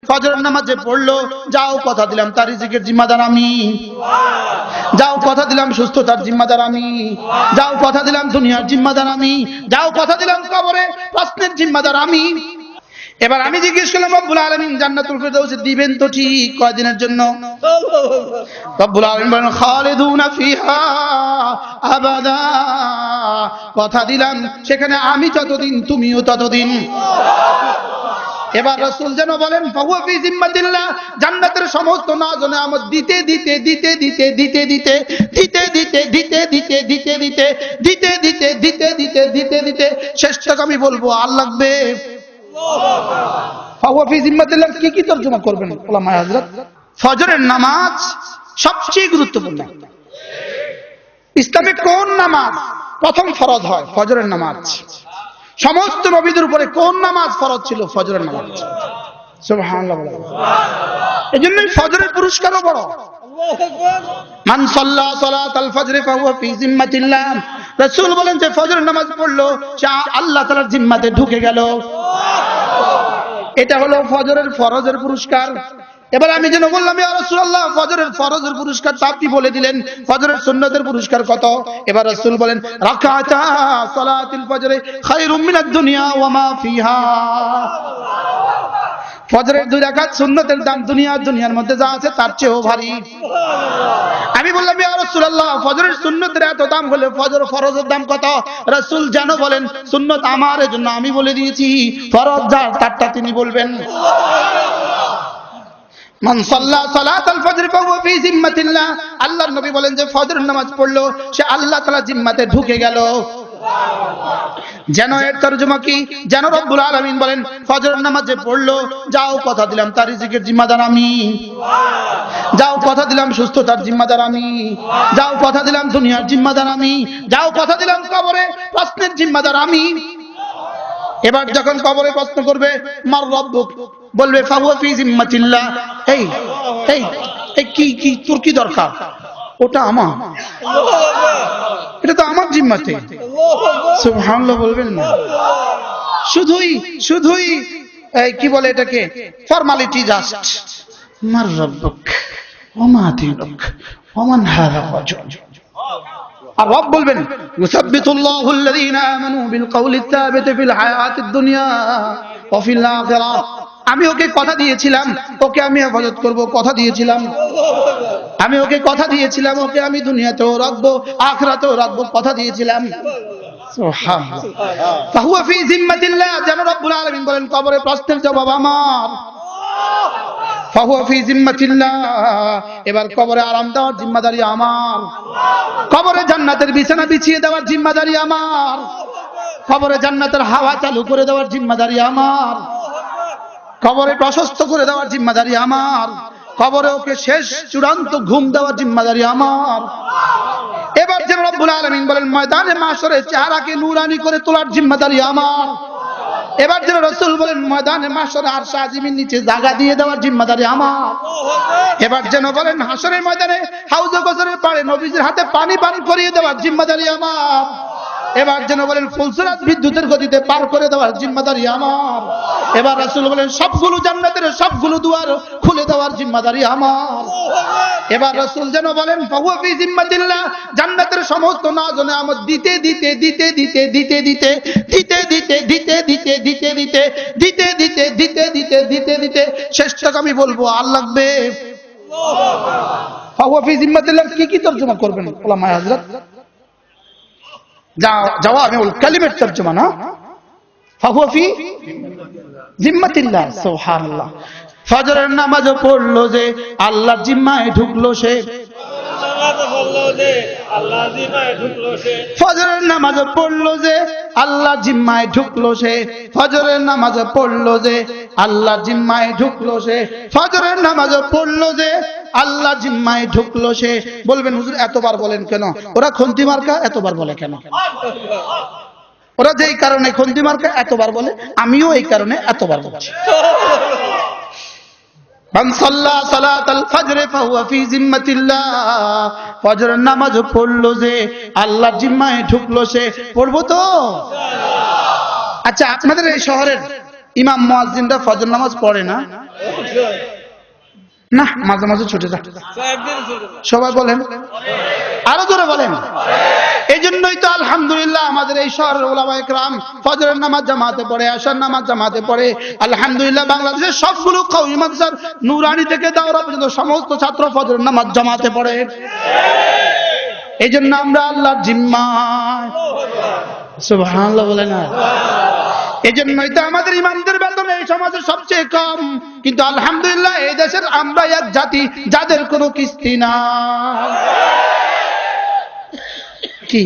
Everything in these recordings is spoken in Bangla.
ফজরের নামাজে পড়লো, যাও কথা দিলাম তার রিজিকের জিম্মাদার আমি, যাও কথা দিলাম সুস্থতার জিম্মাদার আমি, যাও কথা দিলাম দুনিয়ার জিম্মাদার আমি, যাও কথা দিলাম কবরে প্রশ্নের জিম্মাদার আমি। এবার আমি জিজ্ঞেস করলাম, রব্বুল আলামিন জান্নাতুল ফিরদাউসে দিবেন তো ঠিক, কয়দিনের জন্য? রব্বুল আলামিন বলেন খালিদুনা ফিহা আবাদা, কথা দিলাম সেখানে আমি যতদিন তুমিও ততদিন। এবার রাসূল যেন বলেন ফাহুয়া ফি জিম্মাতিল্লাহ, জান্নাতের সমস্ত নাজ ও নেয়ামত দিতে দিতে দিতে দিতে দিতে দিতে দিতে দিতে দিতে দিতে দিতে দিতে দিতে দিতে দিতে দিতে দিতে দিতে শেষ তক আমি বলবো আর লাগবে। ফাহুয়া ফি জিম্মাতিল্লাহ কি কি তরজমা করবেন ওলামা হযরত? ফজরের নামাজ সবচেয়ে গুরুত্বপূর্ণ। ইসলামে কোন নামাজ প্রথম ফরজ হয়? ফজরের নামাজ। সমস্ত নবীদের উপরে কোন নামাজ ফরজ ছিল? ফজরের নামাজ। সুবহানাল্লাহ। এজন্যই ফজরের পুরস্কারও বড়। মান সাল্লা সালাতাল ফজর ফাহুয়া ফি জিম্মাতিল্লাহ, রাসূল বলেন যে ফজরের নামাজ পড়লো সে আল্লাহ তাআলার জিম্মাতে ঢুকে গেল। এটা হলো ফজরের ফরজের পুরস্কার। এবার আমি যেন বললাম ইয়া রাসূলুল্লাহ ফজরের ফরজের পুরস্কার তো আপনি বলে দিলেন, ফজরের সুন্নতের পুরস্কার কত? এবার রাসূল বলেন রাকাতা সালাতুল ফজর খায়রুম মিনাদ দুনিয়া ওয়া মা ফিহা, ফজরের 2 রাকাত সুন্নতের দাম দুনিয়ার মধ্যে যা আছে তার চেয়েও ভারী। আমি বললাম ইয়া রাসূলুল্লাহ ফজরের সুন্নতের এত দাম হলে ফজর ফরজের দাম কত? রাসূল যেন বলেন সুন্নত আমার জন্য আমি বলে দিয়েছি, ফরজ যার তারটা তিনি বলবেন। মান সাল্লা সালাতাল ফজর ফাহুয়া ফি জিম্মাতিল্লাহ, আল্লাহর নবী বলেন যে ফজরের নামাজ পড়লো সে আল্লাহ তাআলা জিম্মাতে ঢুকে গেল। যেন এর তরজমা কি? যেন রব্বুল আলামিন বলেন ফজরের নামাজে পড়লো, যাও কথা দিলাম তার রিজিকের জিম্মাদার আমি, যাও কথা দিলাম সুস্থতার জিম্মাদার আমি, যাও কথা দিলাম দুনিয়ার জিম্মাদার আমি, যাও কথা দিলাম কবরে প্রশ্নের জিম্মাদার আমি। এবার যখন কবরে প্রশ্ন করবে মার রব্বুক, বলবে ফাহুয়া ফি জিম্মাতিল্লাহ। এই এই কি কি তোর কি দরকার? ওটা আমার, এটা তো আমার জিম্মাতে। সুবহানাল্লাহ বলবেন না? শুধুই কি বলে এটাকে ফর্মালিটি, জাস্ট মার রব্বুক ওয়া মা দিনুক ওয়া মান হাযা রাজুল। আর রব বলবেন ইউসাব্বিতুল্লাহু আল্লাযীনা আমানু বিল কওলি সাবিত ফিল হায়াতিদ দুনিয়া ওয়া ফিল আখিরাহ। আমি ওকে কথা দিয়েছিলাম, ওকে আমি হেফাজত করব, কথা দিয়েছিলাম। আমি ওকে কথা দিয়েছিলাম, ওকে আমি দুনিয়াতেও রাখবো আখিরাতেও রাখবো, কথা দিয়েছিলাম। সুবহানাল্লাহ। ফাহুয়া ফি জিম্মাতিল্লাহ, যেন রব্বুল আলামিন বলেন কবরে প্রশ্নের জবাব আমার। ফাহুয়া ফি জিম্মাতিল্লাহ, এবার কবরে আরাম দেওয়ার জিম্মাদারি আমার, কবরে জান্নাতের বিছানা বিছিয়ে দেওয়ার জিম্মাদারি আমার, কবরে জান্নাতের হাওয়া চালু করে দেওয়ার জিম্মাদারি আমার, কবরে প্রশস্ত করে দেওয়ার জিম্মাদারি আমার, কবরে ওকে শেষ চূড়ান্ত ঘুম দেওয়ার জিম্মাদারি আমার। এবার যেন রব্বুল আলামিন বলেন ময়দানে মাশরে চেহারাকে নূরানি করে তোলার জিম্মাদারি আমার। এবার যেন রাসূল বলেন ময়দানে মাশরে আরশ আজিমের নিচে জায়গা দিয়ে দেওয়ার জিম্মাদারি আমার। এবার যেন বলেন হাশরের ময়দানে হাউজে কাউসারের পাড়ে নবীজির হাতে পানি পান করিয়ে দেওয়ার জিম্মাদারি আমার। এবার যেন বলেন ফুলসরাত বিদ্যুতের গতিতে পার করে দেওয়ার জিম্মাদারি আমার। এবার রাসূল বলেন সবগুলো জান্নাতের সবগুলো দুয়ার খুলে দেওয়ার জিম্মাদারি আমার। এবার রাসূল যেন বলেন ফাহুয়া ফি জিম্মাতিল্লাহ, জান্নাতের সমস্ত নাজ ও নেয়ামত দিতে দিতে দিতে দিতে দিতে দিতে দিতে দিতে দিতে দিতে দিতে দিতে দিতে দিতে দিতে দিতে দিতে দিতে শেষ তক আমি বলবো আর লাগবে। ফাহুয়া ফি জিম্মাতিল্লাহ কি কি তরজমা করবেন ওলামা হযরত? জাওয়ামিউল কালিমের তরজমা না, ফাহুয়া ফি জিম্মাতিল্লাহ। সুবহানাল্লাহ। ফজরের নামাজ পড়লো যে আল্লাহর জিম্মায় ঢুকলো সে, ফজরের নামাজ পড়লো যে আল্লাহর জিম্মায় ঢুকলো সে, ফজরের নামাজ পড়লো যে আল্লাহর জিম্মায় ঢুকলো সে, ফজরের নামাজ পড়লো যে আল্লাহর জিম্মায় ঢুকলো সে। বলবেন হুজুর এতবার বলেন কেন? ওরা খন্তি মার্কা এতবার বলে কেন? ওরা যেই কারণে খন্তি মার্কা এতবার বলে, আমিও এই কারণে এতবার বলছি। মান সাল্লা সালাতাল ফজর ফাহুয়া ফি জিম্মাতিল্লাহ, ফজরের নামাজ পড়লো যে আল্লাহর জিম্মায় ঢুকলো সে। পড়বো তো? আচ্ছা আপনাদের এই শহরের ইমাম মুয়াজ্জিনরা ফজর নামাজ পড়ে না? না, মাঝে মাঝে ছুটে যায়। সবাই বলেন, আরো জোরে বলেন। এই জন্যই তো আলহামদুলিল্লাহ আমাদের এই শহরের উলামায়ে কেরাম ফজরের নামাজ জামাতে পড়ে, আশার নামাজ জামাতে পড়ে। আলহামদুলিল্লাহ বাংলাদেশের সবগুলো কওমি মাদ্রাসার নুরানি থেকে দাওরা পর্যন্ত সমস্ত ছাত্র ফজরের নামাজ জামাতে পড়ে। এই জন্য আমরা আল্লাহর জিম্মায়, সুবহানাল্লাহ বলেন না। এই জন্যই তো আমাদের ইমামদের বেতন এই সমাজে সবচেয়ে কম, কিন্তু আলহামদুলিল্লাহ এই দেশের আমরা এক জাতি যাদের কোনো কিস্তি নাই। কি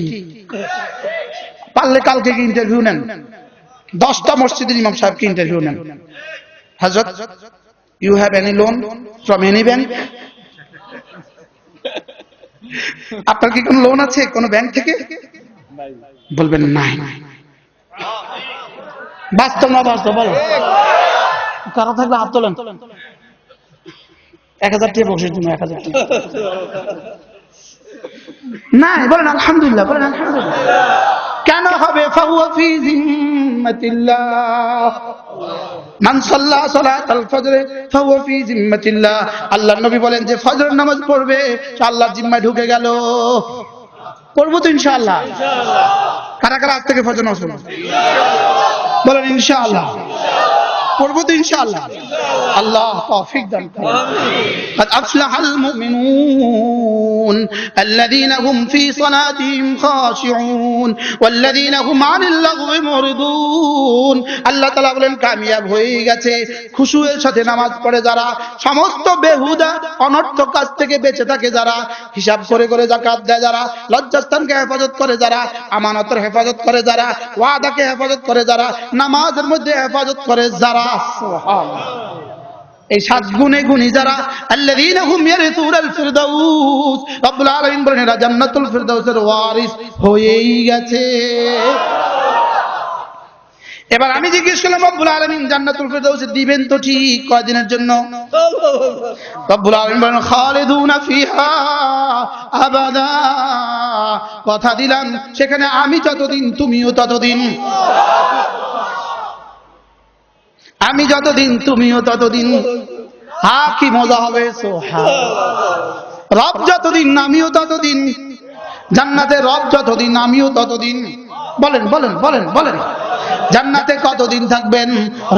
পারলে কালকে কি ইন্টারভিউ নেন, 10টা মসজিদের ইমাম সাহেবকে ইন্টারভিউ নেন। হযরত, you have any loan from any bank? আপনার কি কোনো লোন আছে কোনো ব্যাংক থেকে? বলবেন নাই। বাস্তব না বাস্তব বলো? কারো থাকলে হাত তোলেন। 1000 টাকা বকশিশ দিন, 1000 টাকা নাই। বলেন আলহামদুলিল্লাহ, বলেন আলহামদুলিল্লাহ। কেন হবে? ফাহুয়া ফি জিম্মাতিল্লাহ, মান সাল্লা সালাতাল ফজর ফাহুয়া ফি জিম্মাতিল্লাহ। আল্লাহর নবী বলেন যে ফজরের নামাজ পড়বে সে আল্লাহর জিম্মায় ঢুকে গেল। পড়বো তো ইনশাআল্লাহ। কারা কারা আজ থেকে ফজর নামাজ পড়বো? বলেন ইনশাআল্লাহ। পড়বো তো ইনশাআল্লাহ। আল্লাহ তৌফিক দান করুন। قد أفلح المؤمنون الذين هم في صلاتهم خاشعون والذين هم عن اللغو معرضون। আল্লাহ তাআলা বলেন কামিয়াব হয়ে গেছে খুশুয়ের সাথে নামাজ পড়ে যারা, সমস্ত বেহুদা অনর্থক কাজ থেকে বেঁচে থাকে যারা, হিসাব করে করে যাকাত দেয় যারা, লজ্জাস্থানকে হেফাজত করে যারা, আমানতের হেফাজত করে যারা, ওয়াদাকে হেফাজত করে যারা, নামাজের মধ্যে হেফাজত করে যারা, সুবহানাল্লাহ, এই 7 গুণে গুণী যারা, আল্লাযীনা হুম ইয়ারিসুনাল ফিরদাউস, রব্বুল আলামিন বলেন এরা জান্নাতুল ফিরদাউসের ওয়ারিস হয়েই গেছে। এবার আমি জিজ্ঞেস করলাম রব্বুল আলামিন জান্নাতুল ফিরদাউস দিবেন তো ঠিক কয়দিনের জন্য? রব্বুল আলামিন বলেন খালিদুনা ফিহা আবাদা, কথা দিলাম সেখানে আমি যতদিন তুমিও ততদিন, আমি যতদিন তুমিও ততদিন। হ্যাঁ কি মজা হবে, সুবহানাল্লাহ। রব যতদিন আমিও ততদিন, জান্নাতে রব যতদিন আমিও ততদিন। বলেন বলেন বলেন বলেন, জান্নাতে কতদিন থাকবেন?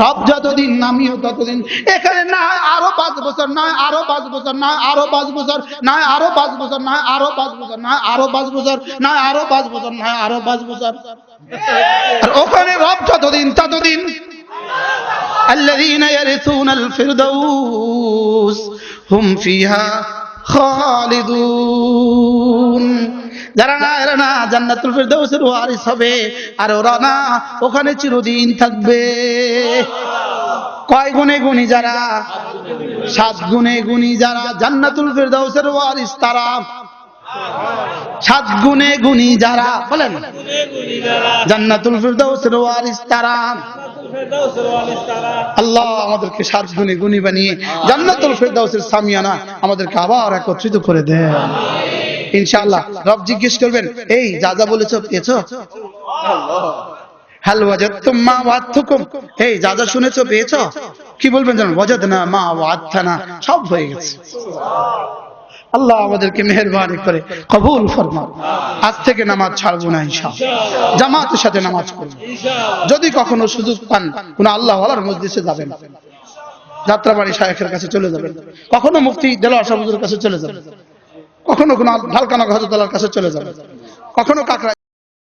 রব যতদিন আমিও ততদিন। এখানে না আরো 5 বছর, না আরো 5 বছর, না আরো 5 বছর, না আরো 5 বছর, না আরো 5 বছর, না আরো 5 বছর, না আরো 5 বছর, না আরো 5 বছর। আর ওখানে রব যতদিন ততদিন। الذين يرثون الفردوس هم فيها خالدون। যারা না এরা না জান্নাতুল ফিরদাউসের ওয়ারিস হবে, আর ওরা না ওখানে চিরদিন থাকবে। কয় গুণে গুণী যারা? 7 গুণে গুণী যারা জান্নাতুল ফিরদাউসের ওয়ারিস তারা। 7 গুণে গুণী যারা, বলেন জান্নাতুল ফিরদাউসের ওয়ারিস তারা। আল্লাহ আমাদেরকে 7 গুণে গুণী বানিয়ে জান্নাতুল ফিরদাউসের সামিয়ানা আমাদেরকে আবার একত্রিত করে দেন ইনশাআল্লাহ। রব জিজ্ঞেস করবেন এই যা যা বলেছো পেয়েছো? হাল ওয়াজাদতুম মা ওয়াদতুকুম, এই যা যা শুনেছো পেয়েছো? কি বলবেন জানেন? ওয়াজাদনা মা ওয়াদতানা, সব হয়ে গেছে। আল্লাহ আমাদেরকে মেহেরবানি করে কবুল ফরমাও। আজ থেকে নামাজ ছাড়বো না ইনশাআল্লাহ, জামাতের সাথে নামাজ পড়ব। যদি কখনো সুযোগ পান কোন আল্লাহ ওয়ালার মজলিসে যাবেন, যাত্রাবাড়ি শায়েখের কাছে চলে যাবেন, কখনো মুফতি দেলোয়ার সাহেবের কাছে চলে যাবেন, কখনো কোন ঢালকানা হযরত আল্লাহর কাছে চলে যাবেন, কখনো কাকরা